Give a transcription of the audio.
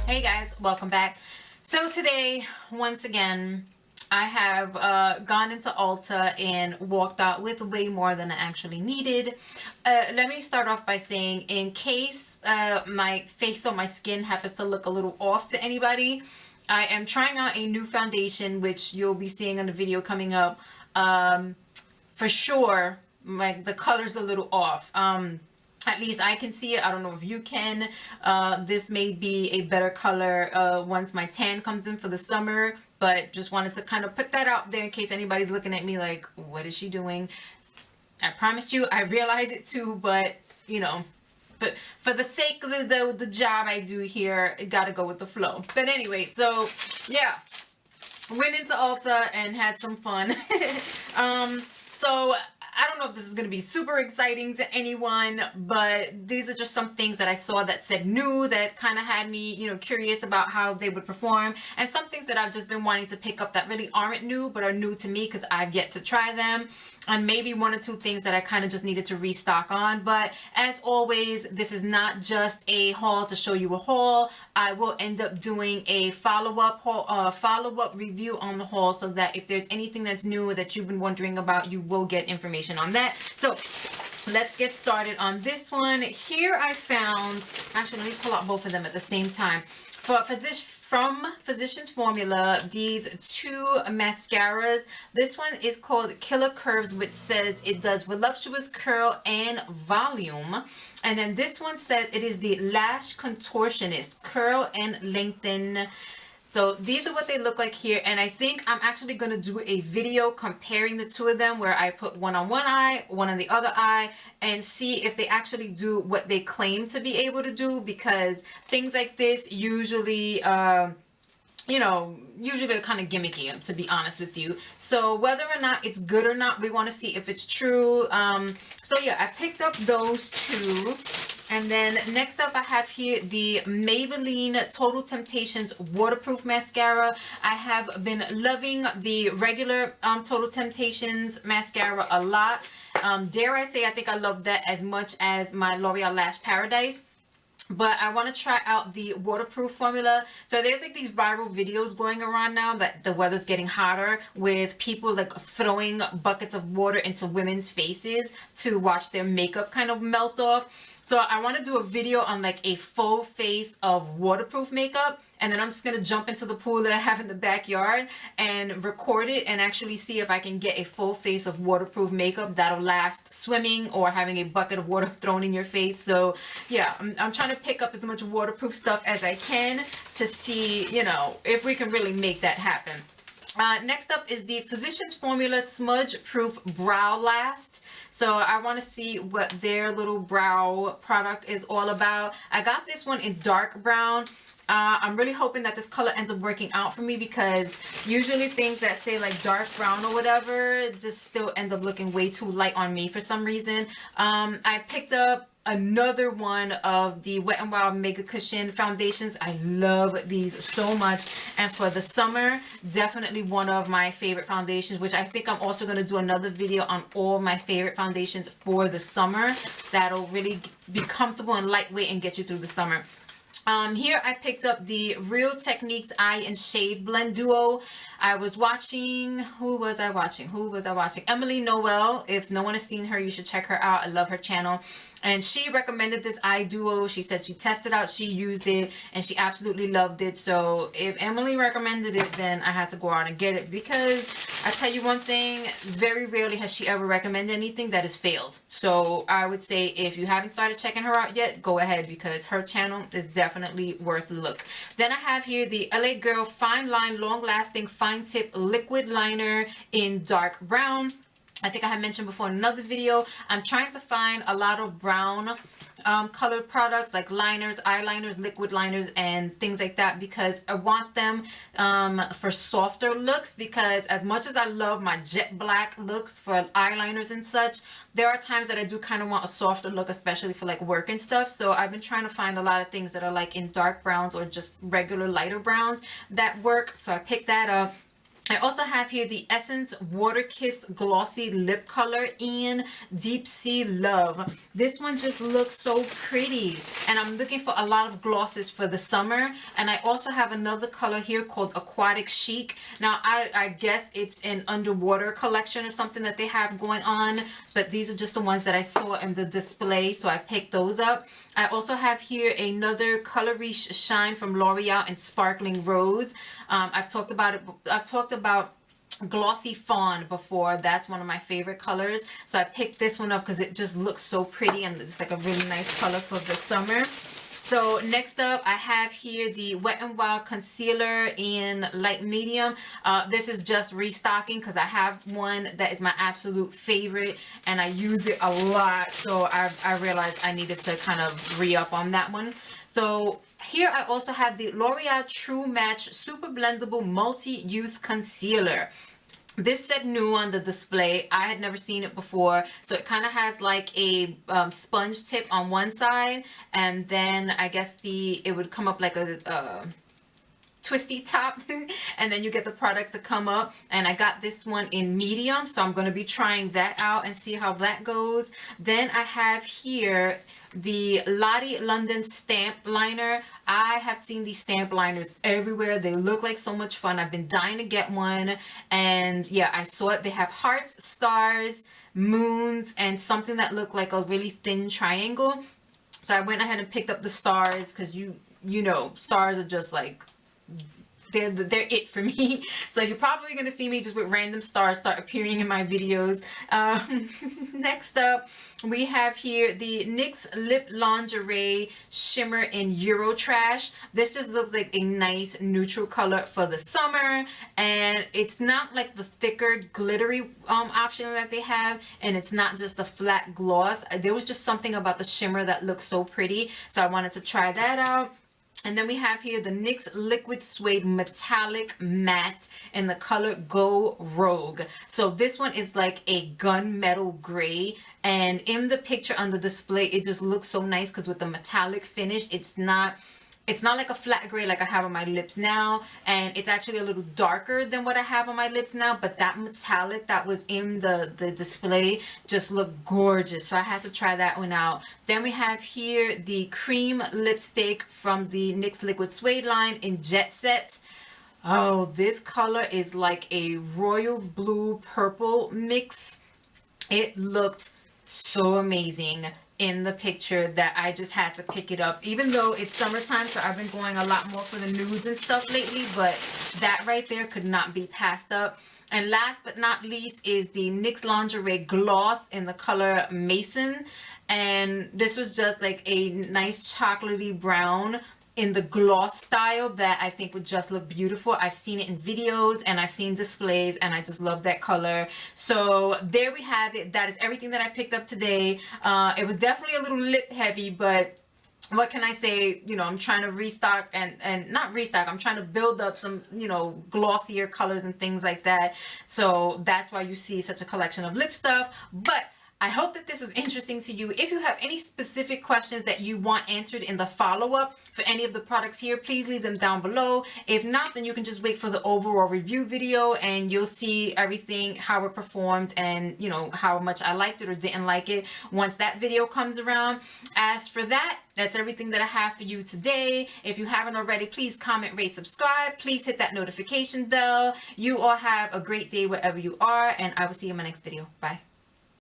Hey guys, welcome back. So today, once again, I have gone into Ulta and walked out with way more than I actually needed. Let me start off by saying, in case my face or my skin happens to look a little off to anybody, I am trying out a new foundation, which you'll be seeing on the video coming up. For sure, the color's a little off. At least I can see it. I don't know if you can. This may be a better color once my tan comes in for the summer, but just wanted to kind of put that out there in case anybody's looking at me like, what is she doing? I promise you, I realize it too, but you know, but for the sake of the job I do here, it gotta go with the flow. But anyway, so yeah, went into Ulta and had some fun. So I don't know if this is going to be super exciting to anyone, but these are just some things that I saw that said new, that kind of had me, you know, curious about how they would perform, and some things that I've just been wanting to pick up that really aren't new, but are new to me because I've yet to try them, and maybe one or two things that I kind of just needed to restock on. But as always, this is not just a haul to show you a haul. I will end up doing a follow-up review on the haul, so that if there's anything that's new that you've been wondering about, you will get information on that. So let's get started on this one. Here I found, actually let me pull out both of them at the same time. From Physicians Formula, these two mascaras. This one is called Killer Curves, which says it does voluptuous curl and volume. And then this one says it is the Lash Contortionist, curl and lengthen. So these are what they look like here, and I think I'm actually going to do a video comparing the two of them, where I put one on one eye, one on the other eye, and see if they actually do what they claim to be able to do, because things like this usually you know, usually they're kind of gimmicky, to be honest with you. So whether or not it's good or not, we want to see if it's true. So yeah, I picked up those two. And then next up I have here the Maybelline Total Temptations Waterproof Mascara. I have been loving the regular Total Temptations mascara a lot. Dare I say, I think I love that as much as my L'Oreal Lash Paradise. But I want to try out the waterproof formula. So there's like these viral videos going around now that the weather's getting hotter, with people like throwing buckets of water into women's faces to watch their makeup kind of melt off. So I want to do a video on like a full face of waterproof makeup, and then I'm just going to jump into the pool that I have in the backyard and record it and actually see if I can get a full face of waterproof makeup that'll last swimming or having a bucket of water thrown in your face. So yeah, I'm trying to pick up as much waterproof stuff as I can to see, you know, if we can really make that happen. Next up is the Physicians Formula Smudge Proof Brow Last. So I want to see what their little brow product is all about. I got this one in dark brown. I'm really hoping that this color ends up working out for me, because usually things that say like dark brown or whatever just still end up looking way too light on me for some reason. I picked up another one of the Wet n Wild Mega Cushion foundations. I love these so much, and for the summer, definitely one of my favorite foundations, which I think I'm also going to do another video on all my favorite foundations for the summer that'll really be comfortable and lightweight and get you through the summer. Here I picked up the Real Techniques Eye and Shade Blend Duo. I was watching, who was I watching? Emily Noel. If no one has seen her, you should check her out. I love her channel. And she recommended this eye duo. She said she tested out, she used it, and she absolutely loved it. So if Emily recommended it, then I had to go out and get it, because I tell you one thing, very rarely has she ever recommended anything that has failed. So I would say if you haven't started checking her out yet, go ahead, because her channel is definitely worth a look. Then I have here the LA Girl Fine Line Long Lasting Fine Tip Liquid Liner in dark brown. I think I had mentioned before in another video, I'm trying to find a lot of brown colored products like liners, eyeliners, liquid liners, and things like that, because I want them for softer looks, because as much as I love my jet black looks for eyeliners and such, there are times that I do kind of want a softer look, especially for like work and stuff. So I've been trying to find a lot of things that are like in dark browns or just regular lighter browns that work. So I picked that up. I also have here the Essence Water Kiss Glossy Lip Color in Deep Sea Love. This one just looks so pretty, and I'm looking for a lot of glosses for the summer. And I also have another color here called Aquatic Chic. Now I guess it's an underwater collection or something that they have going on, but these are just the ones that I saw in the display, so I picked those up. I also have here another Color Riche Shine from L'Oreal in Sparkling Rose. I've talked about Glossy Fawn before. That's one of my favorite colors, so I picked this one up because it just looks so pretty and it's like a really nice color for the summer. So next up, I have here the Wet n Wild Concealer in Light Medium. This is just restocking because I have one that is my absolute favorite and I use it a lot, so I realized I needed to kind of re-up on that one. So here I also have the L'Oreal True Match Super Blendable Multi-Use Concealer. This said new on the display. I had never seen it before. So it kind of has like a sponge tip on one side, and then I guess it would come up like a twisty top and then you get the product to come up. And I got this one in medium, so I'm going to be trying that out and see how that goes. Then I have here the Lottie London Stamp Liner. I have seen these stamp liners everywhere. They look like so much fun. I've been dying to get one, and yeah, I saw it. They have hearts, stars, moons, and something that looked like a really thin triangle. So I went ahead and picked up the stars because you know, stars are just like, they're it for me. So you're probably going to see me just with random stars start appearing in my videos. Next up, we have here the NYX Lip Lingerie Shimmer in Eurotrash. This just looks like a nice neutral color for the summer, and it's not like the thicker glittery option that they have, and it's not just a flat gloss. There was just something about the shimmer that looked so pretty, so I wanted to try that out. And then we have here the NYX Liquid Suede Metallic Matte in the color Go Rogue. So this one is like a gunmetal gray, and in the picture on the display it just looks so nice because with the metallic finish, it's not like a flat gray like I have on my lips now, and it's actually a little darker than what I have on my lips now, but that metallic that was in the display just looked gorgeous, so I had to try that one out. Then we have here the cream lipstick from the NYX Liquid Suede line in Jet Set. Oh, this color is like a royal blue purple mix. It looked so amazing in the picture that I just had to pick it up, even though it's summertime, so I've been going a lot more for the nudes and stuff lately, but that right there could not be passed up. And last but not least is the NYX Lingerie Gloss in the color Mason, and this was just like a nice chocolatey brown in the gloss style that I think would just look beautiful. I've seen it in videos and I've seen displays, and I just love that color. So there we have it. That is everything that I picked up today. It was definitely a little lip heavy, but what can I say? You know, I'm trying to restock and not restock. I'm trying to build up some, you know, glossier colors and things like that. So that's why you see such a collection of lip stuff. But I hope that this was interesting to you. If you have any specific questions that you want answered in the follow-up for any of the products here, please leave them down below. If not, then you can just wait for the overall review video and you'll see everything, how it performed, and you know, how much I liked it or didn't like it once that video comes around. As for that, that's everything that I have for you today. If you haven't already, please comment, rate, subscribe. Please hit that notification bell. You all have a great day wherever you are, and I will see you in my next video. Bye.